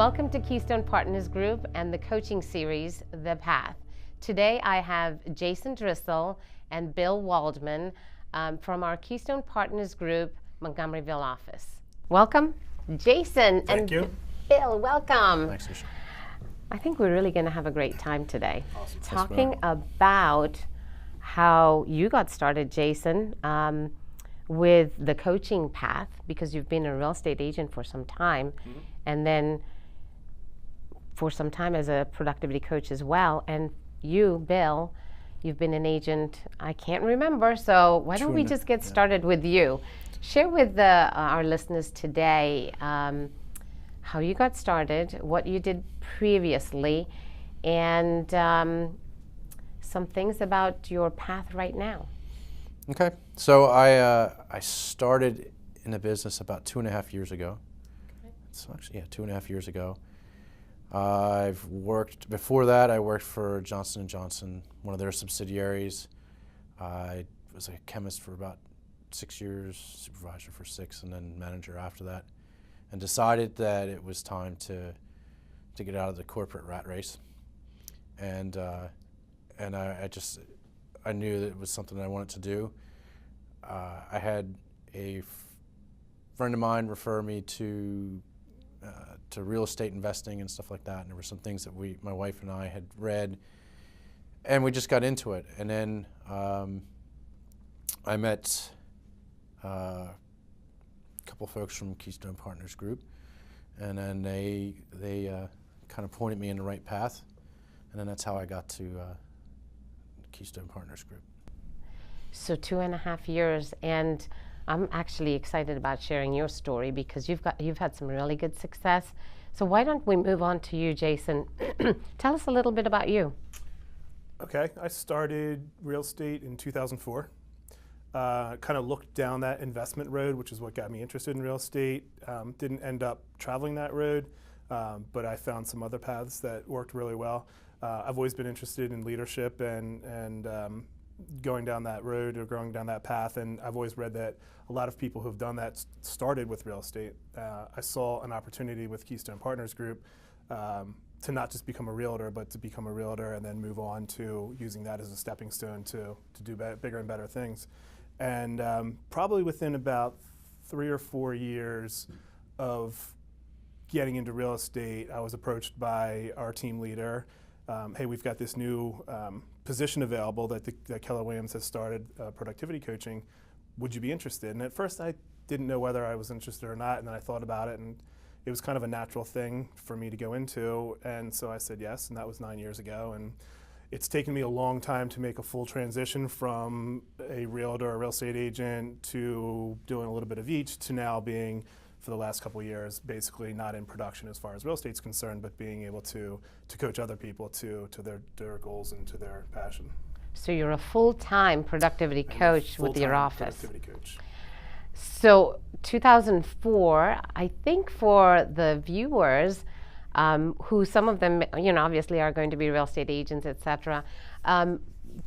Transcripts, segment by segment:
Welcome to Keystone Partners Group and the coaching series, The Path. Today I have Jason Drissel and Bill Waldman from our Keystone Partners Group Montgomeryville office. Welcome, Jason. Thank you. Bill, welcome. Thanks, USHA. I think we're really going to have a great time today. Awesome. Talking about how you got started, Jason, with the coaching path, because you've been a real estate agent for some time, and then for some time as a productivity coach as well. And you, Bill, you've been an agent, I can't remember, so why don't we just get started with you? Share with our listeners today how you got started, what you did previously, and some things about your path right now. Okay, so I started in the business about 2.5 years ago. So actually, 2.5 years ago. I've worked, before that I worked for Johnson & Johnson, one of their subsidiaries. I was a chemist for about 6 years, supervisor for 6, and then manager after that, and decided that it was time to get out of the corporate rat race. And I knew that it was something I wanted to do. I had a friend of mine refer me to real estate investing and stuff like that, and there were some things that my wife and I had read, and we just got into it. And then I met a couple folks from Keystone Partners Group, and then they kind of pointed me in the right path, and then that's how I got to Keystone Partners Group. So 2.5 years, and I'm actually excited about sharing your story because you've had some really good success. So why don't we move on to you, Jason? Tell us a little bit about you. Okay, I started real estate in 2004. Kind of looked down that investment road, which is what got me interested in real estate. Didn't end up traveling that road, but I found some other paths that worked really well. I've always been interested in leadership and going down that road or going down that path, and I've always read that a lot of people who've done that started with real estate. I saw an opportunity with Keystone Partners Group to not just become a realtor, but to become a realtor and then move on to using that as a stepping stone to do bigger and better things. And probably within about 3 or 4 years of getting into real estate, I was approached by our team leader. Hey, we've got this new position available that Keller Williams has started, productivity coaching. Would you be interested? And at first I didn't know whether I was interested or not, and then I thought about it, and it was kind of a natural thing for me to go into, and so I said yes, and that was 9 years ago. And it's taken me a long time to make a full transition from a realtor or real estate agent to doing a little bit of each to now being, for the last couple of years, basically not in production as far as real estate's concerned, but being able to coach other people to their goals and to their passion. So you're a full-time productivity coach with your office. Productivity coach. So 2004, I think for the viewers, who some of them, obviously are going to be real estate agents, etc.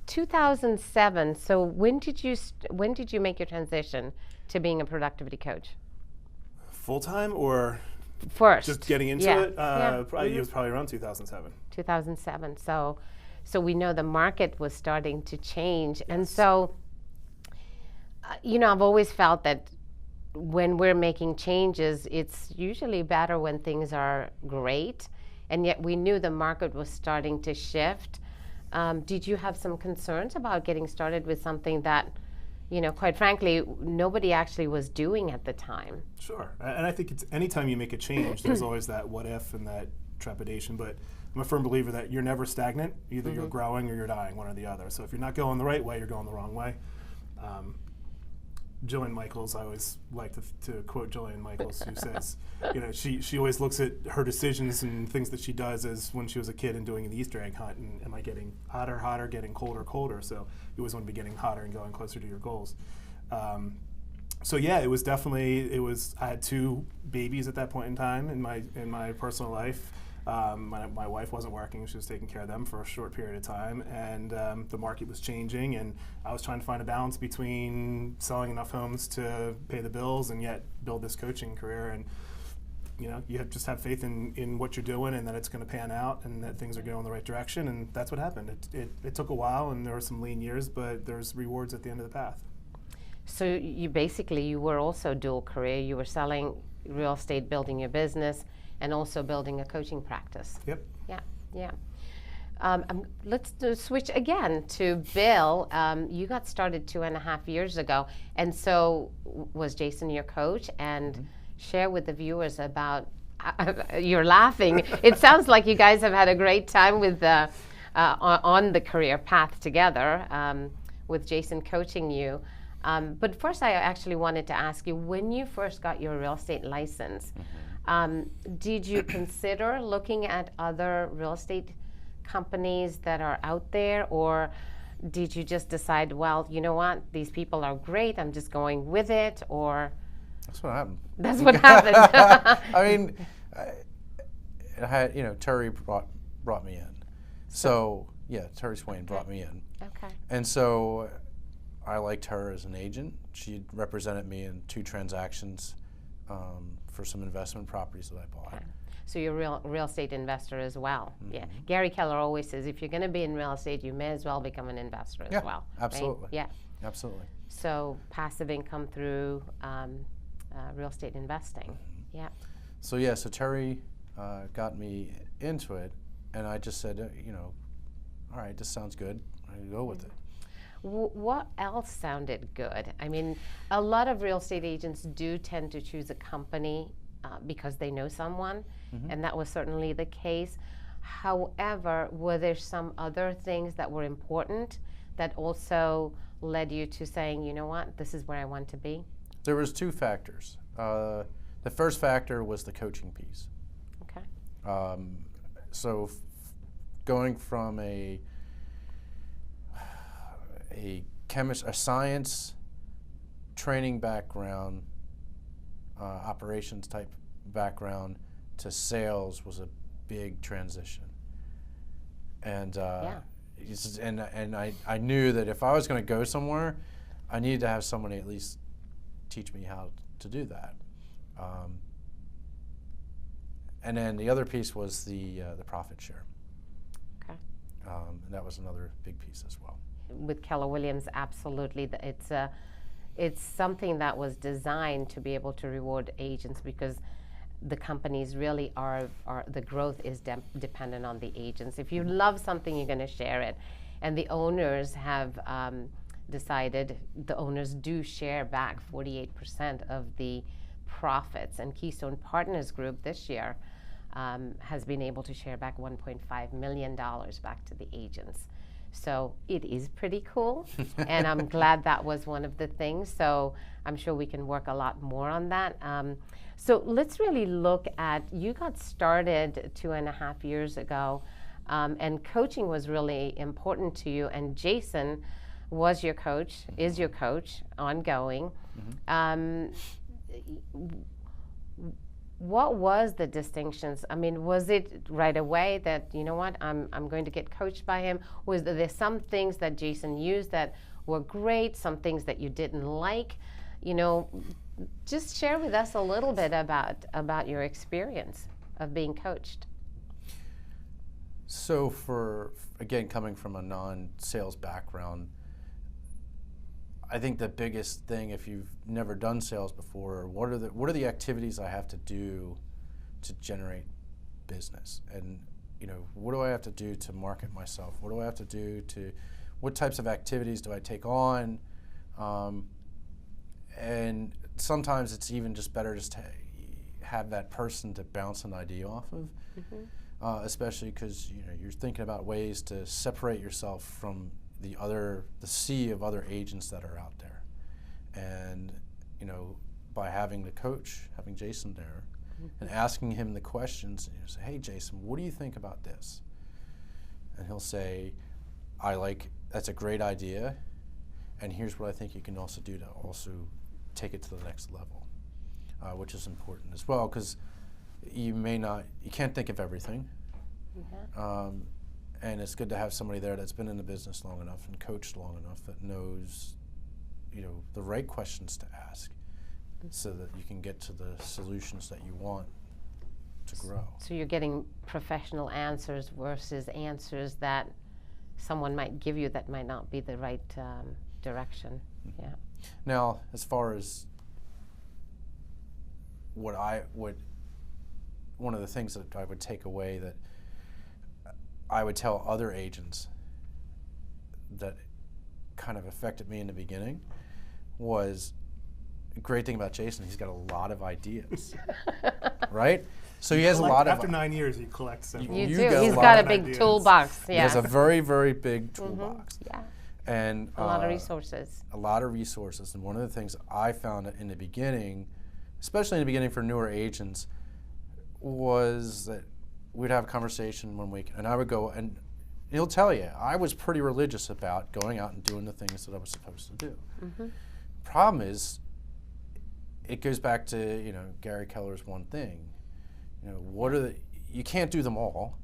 2007. So when did you make your transition to being a productivity coach? Full-time or first? Just getting into it? It was probably around 2007. 2007. So we know the market was starting to change. Yes. And so, I've always felt that when we're making changes, it's usually better when things are great. And yet we knew the market was starting to shift. Did you have some concerns about getting started with something that, quite frankly, nobody actually was doing at the time? Sure, and I think it's anytime you make a change, there's always that what if and that trepidation, but I'm a firm believer that you're never stagnant. Either you're growing or you're dying, one or the other. So if you're not going the right way, you're going the wrong way. Jillian Michaels, I always like to quote Jillian Michaels, who says, she always looks at her decisions and things that she does as when she was a kid and doing the Easter egg hunt, and am I getting hotter, getting colder? So you always want to be getting hotter and going closer to your goals. So yeah, it was definitely, I had 2 babies at that point in time in my personal life. My wife wasn't working, she was taking care of them for a short period of time, and the market was changing, and I was trying to find a balance between selling enough homes to pay the bills and yet build this coaching career. And you just have faith in what you're doing and that it's going to pan out and that things are going in the right direction, and that's what happened. It took a while, and there were some lean years, but there's rewards at the end of the path. So you were also dual career. You were selling real estate, building your business, and also building a coaching practice. Yep. Yeah. Let's switch again to Bill. You got started 2.5 years ago, and so was Jason your coach? And share with the viewers about. You're laughing. It sounds like you guys have had a great time with on the career path together, with Jason coaching you. But first, I actually wanted to ask you, when you first got your real estate license, did you consider looking at other real estate companies that are out there, or did you just decide, well, you know what, these people are great, I'm just going with it? Or That's what happened. That's what happened. I mean, I had, Terry brought me in. So yeah, Terry Swain brought me in. Okay. And so I liked her as an agent. She represented me in 2 transactions for some investment properties that I bought. Okay. So you're a real estate investor as well. Yeah. Gary Keller always says, if you're going to be in real estate, you may as well become an investor as well. Absolutely. Right? Yeah. Absolutely. So passive income through real estate investing. Yeah. So so Terry got me into it, and I just said, all right, this sounds good. I'm going to go with it. What else sounded good? I mean, a lot of real estate agents do tend to choose a company because they know someone, and that was certainly the case. However, were there some other things that were important that also led you to saying, you know what, this is where I want to be? There was 2 factors. The first factor was the coaching piece. Okay. So going from a science training background, operations type background, to sales was a big transition. And I knew that if I was going to go somewhere, I needed to have somebody at least teach me how to do that. And then the other piece was the profit share. Okay. And that was another big piece as well. With Keller Williams, absolutely, it's something that was designed to be able to reward agents, because the companies really are the growth is dependent on the agents. If you love something, you're going to share it, and the owners have decided, the owners do share back 48% of the profits, and Keystone Partners Group this year has been able to share back $1.5 million back to the agents. So it is pretty cool, and I'm glad that was one of the things. So I'm sure we can work a lot more on that. So let's really look at, you got started 2.5 years ago, and coaching was really important to you, and Jason was your coach, is your coach, ongoing. What was the distinctions? I mean, was it right away that, you know what, I'm going to get coached by him? Was there some things that Jason used that were great, some things that you didn't like? Just share with us a little bit about your experience of being coached. So again, coming from a non-sales background, I think the biggest thing, if you've never done sales before, what are the activities I have to do to generate business? And what do I have to do to market myself? What do I have to do what types of activities do I take on? And sometimes it's even just better just to have that person to bounce an idea off of, especially because you're thinking about ways to separate yourself from the sea of other agents that are out there. And by having the coach, having Jason there, and asking him the questions, and you say, hey Jason, what do you think about this? And he'll say, that's a great idea, and here's what I think you can also do to also take it to the next level, which is important as well, because you can't think of everything. And it's good to have somebody there that's been in the business long enough and coached long enough that knows, the right questions to ask, so that you can get to the solutions that you want to grow. So you're getting professional answers versus answers that someone might give you that might not be the right direction. Yeah. Now, as far as one of the things that I would take away that I would tell other agents that kind of affected me in the beginning was, a great thing about Jason, he's got a lot of ideas, right? So he has a lot of... After 9 years, he collects several. You You do. got a He's lot got a of big ideas. toolbox. He Yeah. has a very, very big toolbox. Yeah. And A lot of resources. a lot of resources. And one of the things I found in the beginning, especially in the beginning for newer agents, was that we'd have a conversation one week, and I would go, and he'll tell you, I was pretty religious about going out and doing the things that I was supposed to do. Problem is, it goes back to, you know, Gary Keller's one thing. You know, you can't do them all.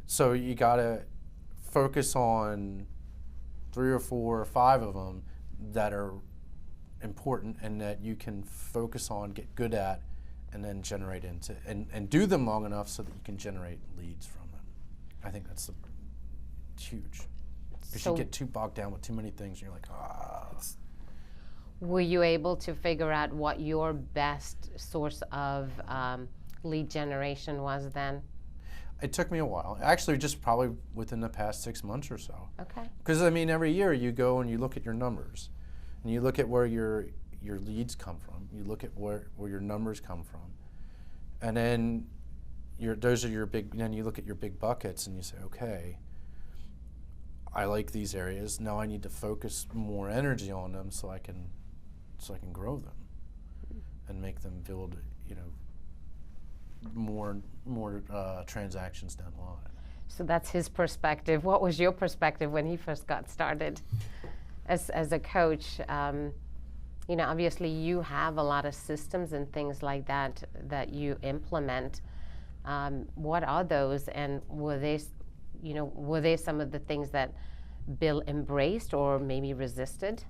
So you gotta focus on 3 or 4 or 5 of them that are important and that you can focus on, get good at, and then generate into, and do them long enough so that you can generate leads from them. I think that's huge. Because you get too bogged down with too many things and you're like, Were you able to figure out what your best source of lead generation was then? It took me a while. Actually, just probably within the past 6 months or so. Okay. Because, I mean, every year you go and you look at your numbers. And you look at where your leads come from. You look at where your numbers come from. And then those are your big, then you look at your big buckets and you say, okay, I like these areas. Now I need to focus more energy on them so I can grow them and make them build, you know, more transactions down the line. So that's his perspective. What was your perspective when he first got started as a coach? You know, obviously you have a lot of systems and things like that that you implement. What are those, and were they some of the things that Bill embraced or maybe resisted?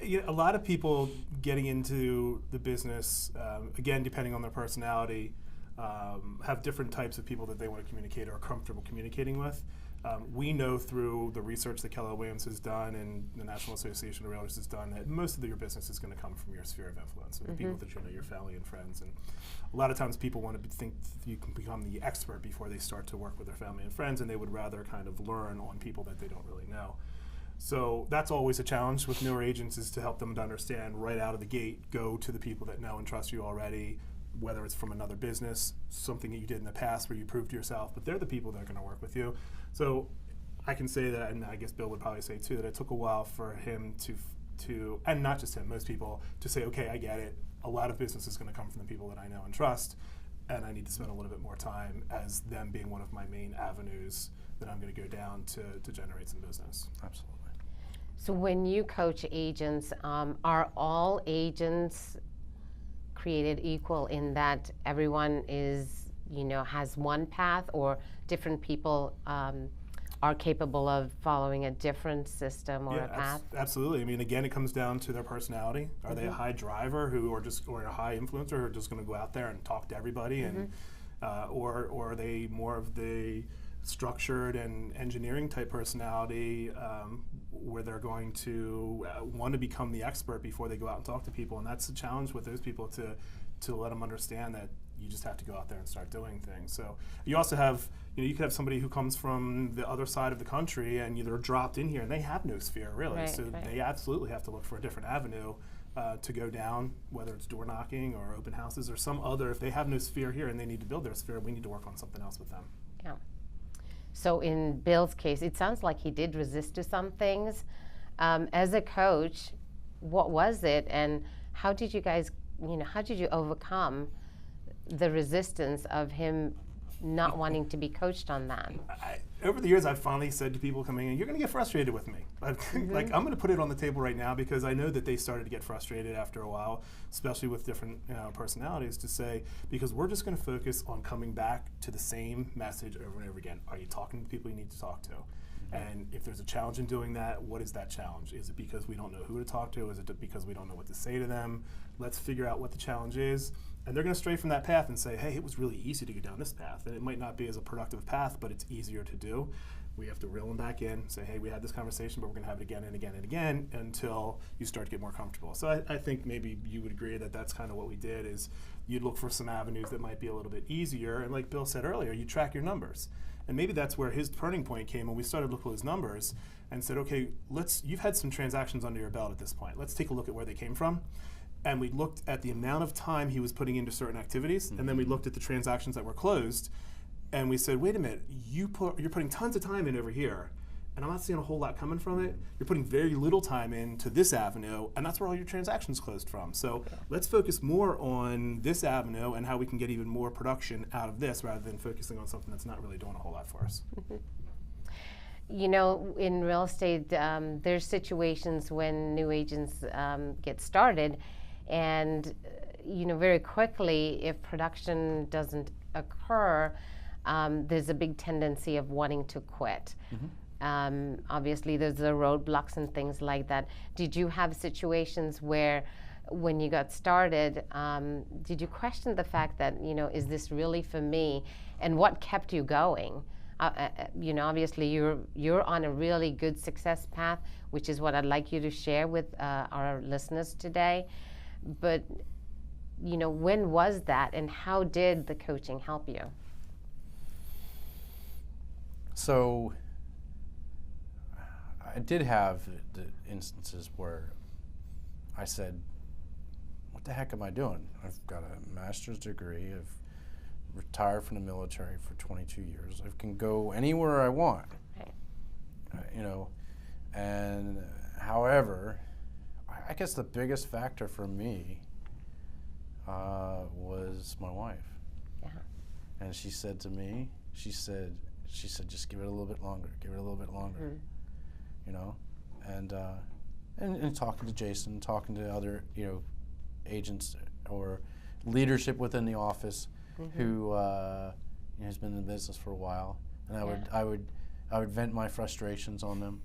You know, a lot of people getting into the business, again, depending on their personality, have different types of people that they want to communicate or are comfortable communicating with. We know through the research that Keller Williams has done and the National Association of Realtors has done that most of your business is going to come from your sphere of influence, the people that you know, your family and friends. And a lot of times people want to think you can become the expert before they start to work with their family and friends, and they would rather kind of learn on people that they don't really know. So that's always a challenge with newer agents, is to help them to understand right out of the gate, go to the people that know and trust you already, whether it's from another business, something that you did in the past where you proved yourself, but they're the people that are going to work with you. So I can say that, and I guess Bill would probably say too, that it took a while for him to, and not just him, most people, to say, okay, I get it. A lot of business is going to come from the people that I know and trust, and I need to spend a little bit more time as them being one of my main avenues that I'm going to go down to generate some business. Absolutely. So when you coach agents, are all agents created equal in that everyone is, you know, has one path, or different people are capable of following a different system or a path? Absolutely. I mean, again, it comes down to their personality. Are they a high driver or a high influencer who are just going to go out there and talk to everybody, and or are they more of the structured and engineering type personality, where they're going to want to become the expert before they go out and talk to people? And that's the challenge with those people, to let them understand that you just have to go out there and start doing things. So you also have, you know, you could have somebody who comes from the other side of the country and they're dropped in here and they have no sphere really. Right, so they absolutely have to look for a different avenue to go down, whether it's door knocking or open houses or some other. If they have no sphere here and they need to build their sphere, we need to work on something else with them. Yeah. So in Bill's case, it sounds like he did resist to some things. As a coach, what was it, and how did you guys, you know, how did you overcome the resistance of him not wanting to be coached on that? Over the years, I've finally said to people coming in, you're going to get frustrated with me. Like, I'm going to put it on the table right now, because I know that they started to get frustrated after a while, especially with different personalities, to say, because we're just going to focus on coming back to the same message over and over again. Are you talking to the people you need to talk to? And if there's a challenge in doing that, what is that challenge? Is it because we don't know who to talk to? Is it because we don't know what to say to them? Let's figure out what the challenge is, And they're going to stray from that path and say, hey, it was really easy to go down this path. And it might not be as a productive path, but it's easier to do. We have to reel them back in, say, hey, we had this conversation, but we're going to have it again and again and again until you start to get more comfortable. So I think maybe you would agree that that's kind of what we did, is you'd look for some avenues that might be a little bit easier. And like Bill said earlier, you track your numbers. And maybe that's where his turning point came when we started looking at his numbers and said, okay, you've had some transactions under your belt at this point. Let's take a look at where they came from. And we looked at the amount of time he was putting into certain activities, and then we looked at the transactions that were closed, and we said, wait a minute, you're putting tons of time in over here, and I'm not seeing a whole lot coming from it. You're putting very little time into this avenue, and that's where all your transactions closed from. So let's focus more on this avenue and how we can get even more production out of this, rather than focusing on something that's not really doing a whole lot for us. You know, in real estate, there's situations when new agents get started, and you know, very quickly, if production doesn't occur, there's a big tendency of wanting to quit. Obviously, there's the roadblocks and things like that. Did you have situations where, when you got started, did you question the fact that, you know, is this really for me, and what kept you going? You know, obviously, you're on a really good success path, which is what I'd like you to share with our listeners today. But, you know, when was that, and how did the coaching help you? So I did have the instances where I said, what the heck am I doing? I've got a master's degree. I've retired from the military for 22 years. I can go anywhere I want. Right. You know, and however, I guess the biggest factor for me was my wife. Yeah. And she said to me, she said, just give it a little bit longer, give it a little bit longer, you know, and talking to Jason, talking to other, you know, agents or leadership within the office who you know, has been in the business for a while, and I would vent my frustrations on them,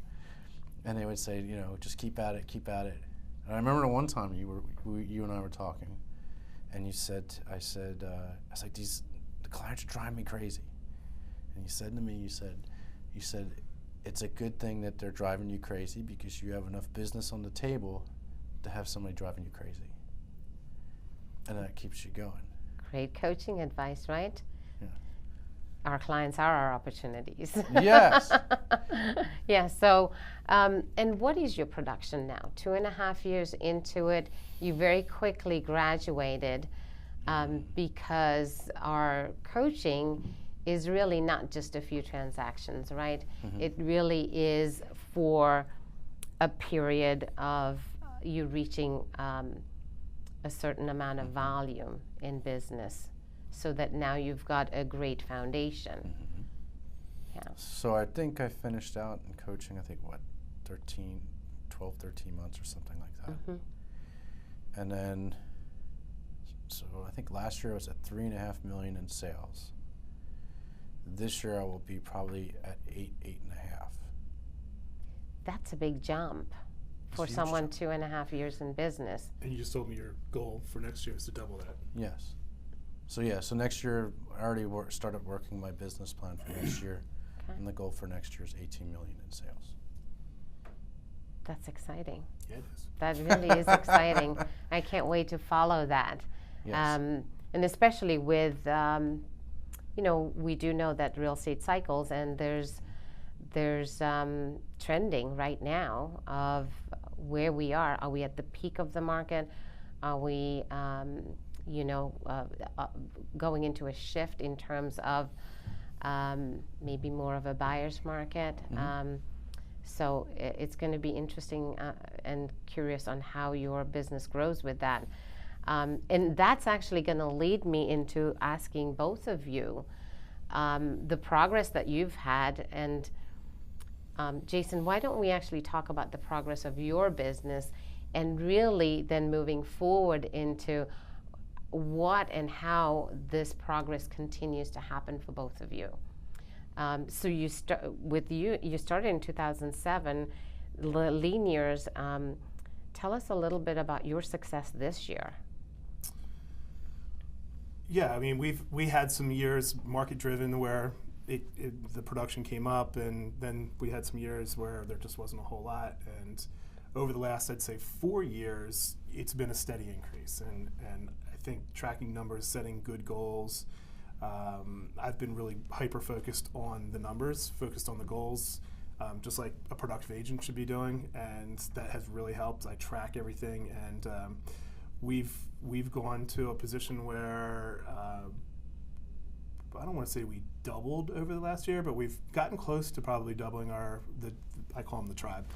and they would say, you know, just keep at it, keep at it. And I remember one time you and I were talking, and you said, I was like, the clients are driving me crazy. And you said to me, you said, it's a good thing that they're driving you crazy, because you have enough business on the table to have somebody driving you crazy. And that keeps you going. Great coaching advice, right? Yeah. Our clients are our opportunities. Yes. Yeah, so, and what is your production now? 2.5 years into it, you very quickly graduated, because our coaching is really not just a few transactions, right? It really is for a period of you reaching a certain amount of volume in business, so that now you've got a great foundation. Yeah. So I think I finished out in coaching, I think, what, 12, 13 months or something like that. And then, so I think last year I was at $3.5 million in sales. This year I will be probably at 8.5. That's a big jump for someone 2.5 years in business. And you just told me your goal for next year is to double that. Yes. So yeah, so next year I already started working my business plan for next year, and the goal for next year is 18 million in sales. That's exciting. Yeah, it is. That really is exciting. I can't wait to follow that. Yes. And especially with, you know, we do know that real estate cycles, and there's trending right now of where we are. Are we at the peak of the market? Are we, you know, going into a shift in terms of maybe more of a buyer's market? So it's going to be interesting and curious on how your business grows with that. And that's actually going to lead me into asking both of you the progress that you've had. And Jason, why don't we actually talk about the progress of your business, and really then moving forward into what and how this progress continues to happen for both of you. So you started in 2007, lean years. Tell us a little bit about your success this year. Yeah, I mean, we had some years market driven where the production came up, and then we had some years where there just wasn't a whole lot. And over the last, I'd say, 4 years, it's been a steady increase. And I think tracking numbers, setting good goals. I've been really hyper focused on the numbers, focused on the goals, just like a productive agent should be doing, and that has really helped. I track everything, and we've gone to a position where I don't want to say we doubled over the last year, but we've gotten close to probably doubling I call them the tribe.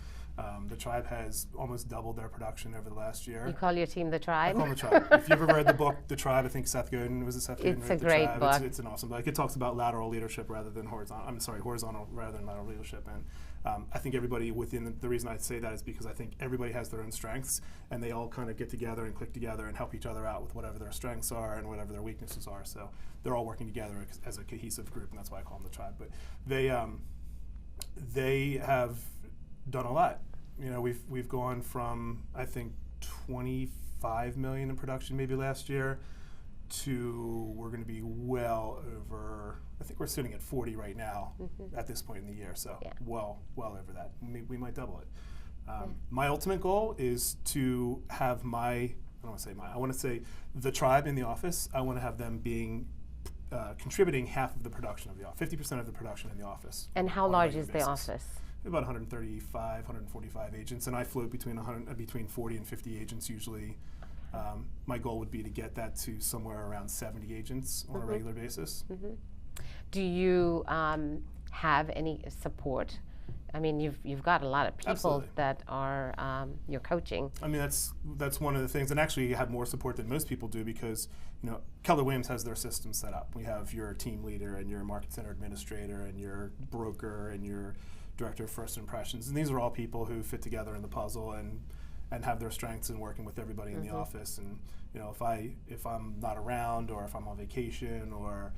The tribe has almost doubled their production over the last year. You call your team the tribe? I call them the tribe. If you've ever read the book, The Tribe, I think Seth Godin, was it Seth Godin? It's a great book. It's an awesome book. It talks about lateral leadership rather than horizontal rather than lateral leadership. And I think everybody within the reason I say that is because I think everybody has their own strengths, and they all kind of get together and click together and help each other out with whatever their strengths are and whatever their weaknesses are. So they're all working together as a cohesive group, and that's why I call them the tribe. But they have done a lot. You know, we've gone from, I think, 25 million in production maybe last year to we're going to be well over, I think we're sitting at 40 right now at this point in the year, so well over that. We might double it. My ultimate goal is to have I want to say the tribe in the office, I want to have them being contributing half of the production of the office, 50% of the production in the office. And how large is the office? About 135, 145 agents, and I float between 40 and 50 agents usually. My goal would be to get that to somewhere around 70 agents on a regular basis. Do you have any support? I mean, you've got a lot of people that are you're coaching. I mean, that's one of the things, and actually you have more support than most people do because Keller Williams has their system set up. We have your team leader and your market center administrator and your broker and your director of first impressions, and these are all people who fit together in the puzzle and have their strengths in working with everybody in the office. And if I'm not around, or if I'm on vacation, or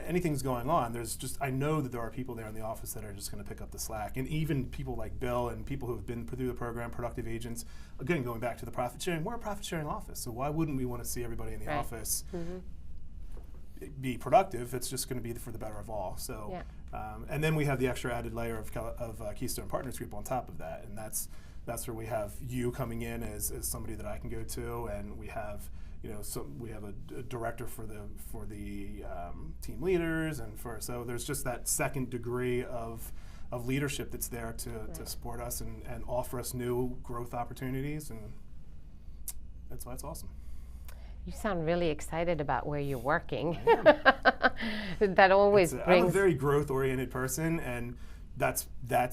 anything's going on, I know that there are people there in the office that are just going to pick up the slack. And even people like Bill and people who have been through the program, productive agents, again, going back to the profit sharing, we're a profit sharing office, so why wouldn't we want to see everybody in the office be productive? It's just going to be for the better of all. So, and then we have the extra added layer of Keystone Partners Group on top of that, and that's where we have you coming in as somebody that I can go to, and we have we have a director for the team leaders, and so there's just that second degree of leadership that's there to support us and offer us new growth opportunities, and that's why it's awesome. You sound really excited about where you're working. That always brings. I'm a very growth-oriented person, and that's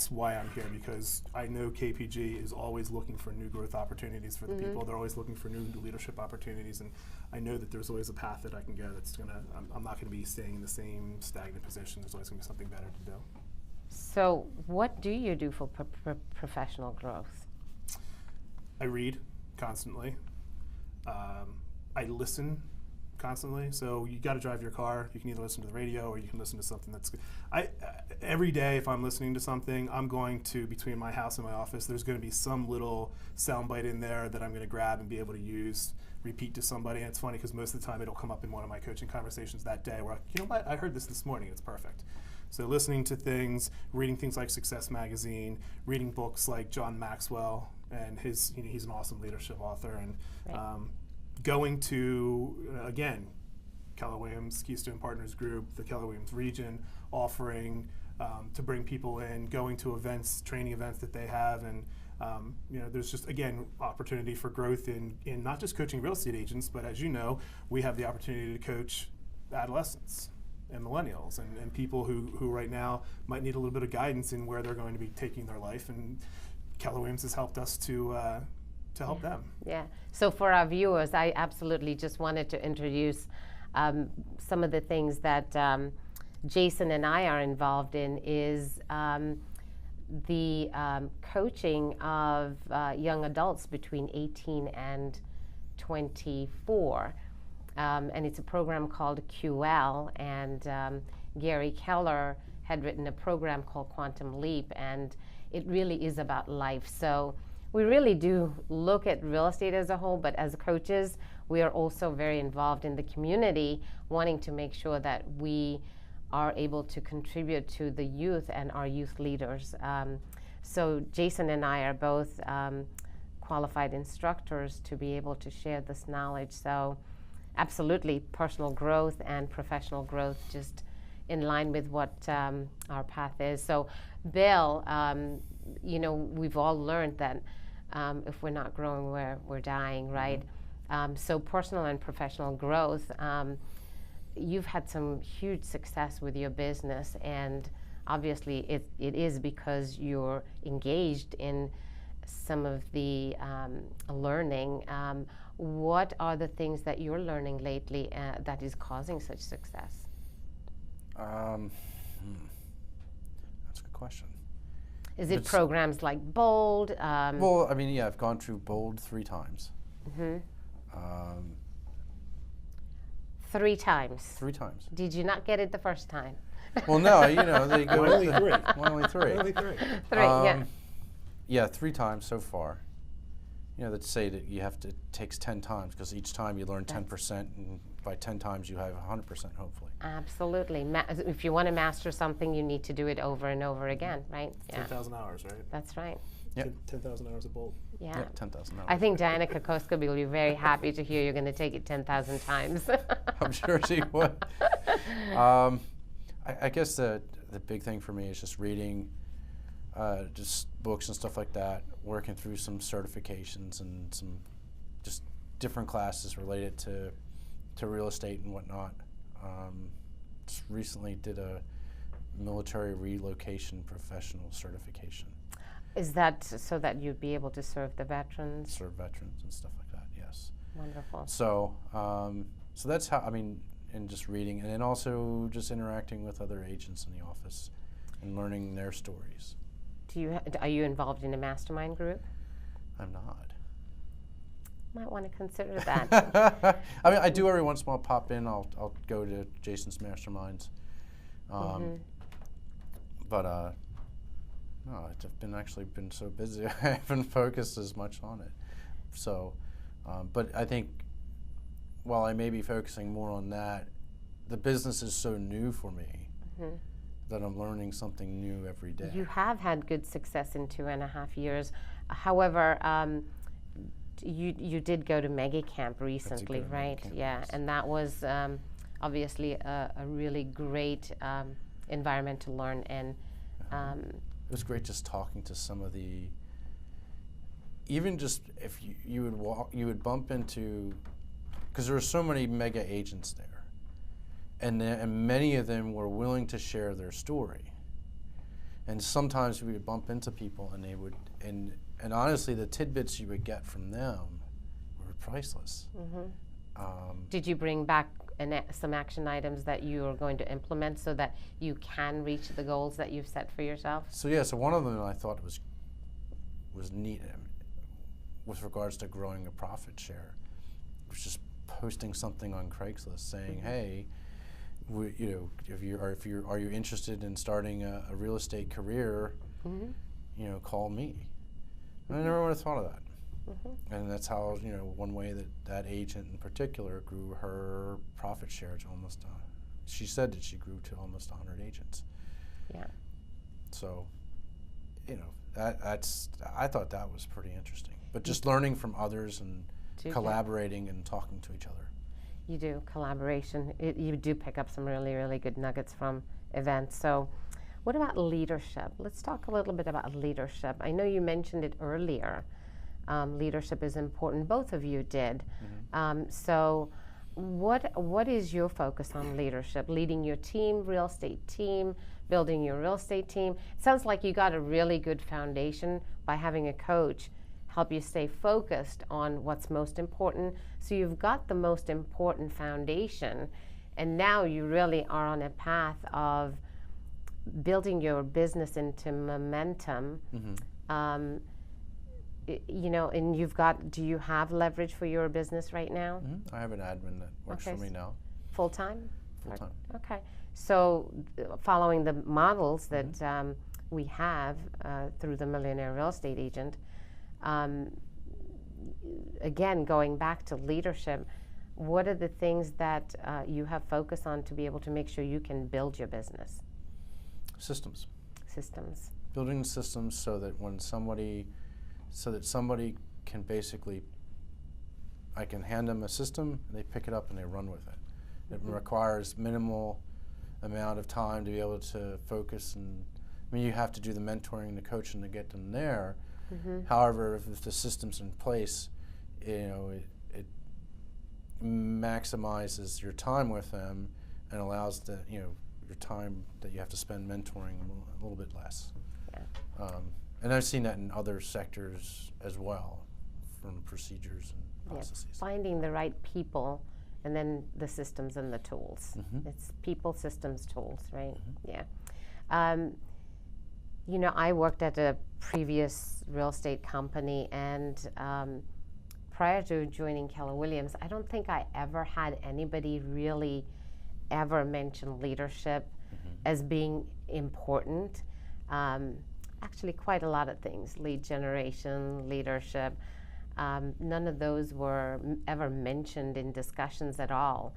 why I'm here, because I know KPG is always looking for new growth opportunities for the people. They're always looking for new leadership opportunities, and I know that there's always a path that I can go that's I'm not going to be staying in the same stagnant position. There's always going to be something better to do. So what do you do for professional growth? I read constantly. I listen constantly. So you got to drive your car. You can either listen to the radio or you can listen to something that's good. Every day, if I'm listening to something, I'm going to, between my house and my office, there's going to be some little soundbite in there that I'm going to grab and be able to use, repeat to somebody. And it's funny because most of the time it'll come up in one of my coaching conversations that day where, you know what, I heard this morning. It's perfect. So listening to things, reading things like Success Magazine, reading books like John Maxwell, and he's an awesome leadership author, and going to, again, Keller Williams, Keystone Partners Group, the Keller Williams region, offering to bring people in, going to events, training events that they have, and there's just, again, opportunity for growth in not just coaching real estate agents, but as you know, we have the opportunity to coach adolescents and millennials and people who right now might need a little bit of guidance in where they're going to be taking their life, and Keller Williams has helped us to help them. Yeah. So for our viewers, I absolutely just wanted to introduce some of the things that Jason and I are involved in is the coaching of young adults between 18 and 24. And it's a program called QL, and Gary Keller had written a program called Quantum Leap, and it really is about life. So we really do look at real estate as a whole, but as coaches, we are also very involved in the community, wanting to make sure that we are able to contribute to the youth and our youth leaders. So Jason and I are both qualified instructors to be able to share this knowledge. So absolutely, personal growth and professional growth, just in line with what our path is. So Bill, we've all learned that if we're not growing, we're dying, right? So personal and professional growth, you've had some huge success with your business, and obviously it is because you're engaged in some of the learning. What are the things that you're learning lately that is causing such success? That's a good question. Is it programs like Bold? Well, I mean, yeah, I've gone through Bold 3 times. 3 times. 3 times. Did you not get it the first time? Well, no, they go Only 3. Only 3. Only 3. 3, yeah. Yeah, 3 times so far. That say that it takes 10 times, because each time you learn 10%, and by 10 times you have 100%, hopefully. Absolutely. If you want to master something, you need to do it over and over again, right? 10,000 hours, right? That's right. Yep. 10,000 hours of Bold. Yeah. 10,000 hours. I think Diana Kokoska will be very happy to hear you're going to take it 10,000 times. I'm sure she would. I guess the big thing for me is just reading just books and stuff like that, working through some certifications and some just different classes related to real estate and whatnot. Just recently did a military relocation professional certification. Is that so that you'd be able to serve the veterans? Serve veterans and stuff like that, yes. Wonderful. So, so that's how, and just reading, and then also just interacting with other agents in the office and learning their stories. Are you involved in a mastermind group? I'm not. Might want to consider that. I do every once in a while pop in. I'll go to Jason's masterminds. But no, I've actually been so busy I haven't focused as much on it. So, but I think while I may be focusing more on that, the business is so new for me that I'm learning something new every day. You have had good success in 2.5 years. However, you did go to Mega Camp recently, right? Camp, yeah, yes. and that was obviously a really great environment to learn. And it was great just talking to some of the, even just if you would bump into, because there were so many mega agents there, and many of them were willing to share their story. And sometimes we would bump into people, and they would, and honestly, the tidbits you would get from them were priceless. Did you bring back some action items that you are going to implement so that you can reach the goals that you've set for yourself? So yeah, so one of them I thought was neat with regards to growing a profit share. It was just posting something on Craigslist saying, "Hey, are you interested in starting a real estate career? Call me." And I never would have thought of that. And that's how, one way that agent in particular grew her profit share to almost, she said that she grew to almost 100 agents. Yeah. So, I thought that was pretty interesting. But just learning from others and collaborating and talking to each other. You do, collaboration. You do pick up some really, really good nuggets from events. So what about leadership? Let's talk a little bit about leadership. I know you mentioned it earlier. Leadership is important. Both of you did. So what is your focus on leadership? Leading your team, real estate team, building your real estate team? It sounds like you got a really good foundation by having a coach help you stay focused on what's most important. So you've got the most important foundation, and now you really are on a path of building your business into momentum. And you've got, do you have leverage for your business right now? I have an admin that works for me now. Full-time? Full-time. Okay. So following the models that we have through the Millionaire Real Estate Agent, again, going back to leadership, what are the things that you have focused on to be able to make sure you can build your business? Systems. Systems. Building systems so that when somebody can basically, I can hand them a system and they pick it up and they run with it. It requires minimal amount of time to be able to focus, and I mean, you have to do the mentoring and the coaching to get them there. However, if the system's in place, you know, it maximizes your time with them and allows the, you know, your time that you have to spend mentoring a little bit less. Yeah. And I've seen that in other sectors as well, from procedures and processes. Yeah. Finding the right people, and then the systems and the tools. It's people, systems, tools, right? Yeah. You know, I worked at a previous real estate company, and prior to joining Keller Williams, I don't think I ever had anybody really ever mention leadership as being important. Actually, quite a lot of things: lead generation, leadership. None of those were ever mentioned in discussions at all.